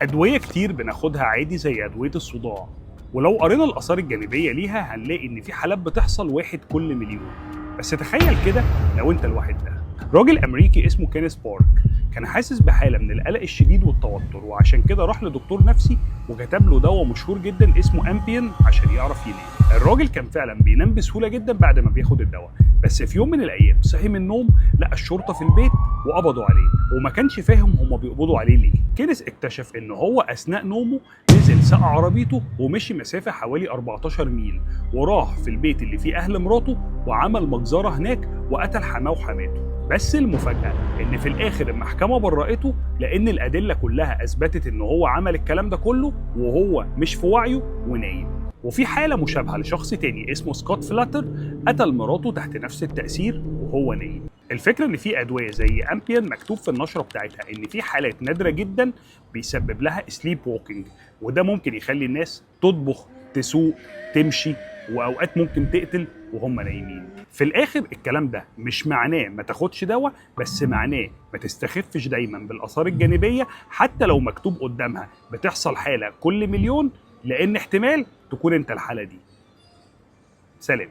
أدوية كتير بناخدها عادي زي أدوية الصداع، ولو قرينا الآثار الجانبية ليها هنلاقي إن في حالات بتحصل واحد كل مليون. بس تخيل كده لو أنت الواحد ده. راجل أمريكي اسمه كينيس بارك كان حاسس بحالة من القلق الشديد والتوتر، وعشان كده راح لدكتور نفسي وكتب له دواء مشهور جدا اسمه أمبيان عشان يعرف ينام. الراجل كان فعلا بينام بسهولة جدا بعد ما بياخد الدواء، بس في يوم من الأيام صحي من النوم لقى الشرطة في البيت وقبضوا عليه، وما كانش فاهم هما بيقبضوا عليه ليه. كينيس اكتشف ان هو اثناء نومه نزل ساق عربيته ومشي مسافه حوالي 14 ميل، وراح في البيت اللي فيه اهل مراته وعمل مجزره هناك وقتل حماه وحماته. بس المفاجاه ان في الاخر المحكمه برأته، لان الادله كلها اثبتت ان هو عمل الكلام ده كله وهو مش في وعيه ونايم. وفي حالة مشابهة لشخص تاني اسمه سكوت فلاتر قتل مراته تحت نفس التأثير وهو نايم. الفكرة إن في أدوية زي أمبيان مكتوب في النشرة بتاعتها إن في حالات نادرة جدا بيسبب لها سليب ووكينج، وده ممكن يخلي الناس تطبخ، تسوق، تمشي، وأوقات ممكن تقتل وهم نايمين. في الآخر الكلام ده مش معناه ما تاخدش دواء، بس معناه ما تستخفش دايما بالآثار الجانبية حتى لو مكتوب قدامها بتحصل حالة كل مليون، لأن احتمال تكون أنت الحالة دي. سلام.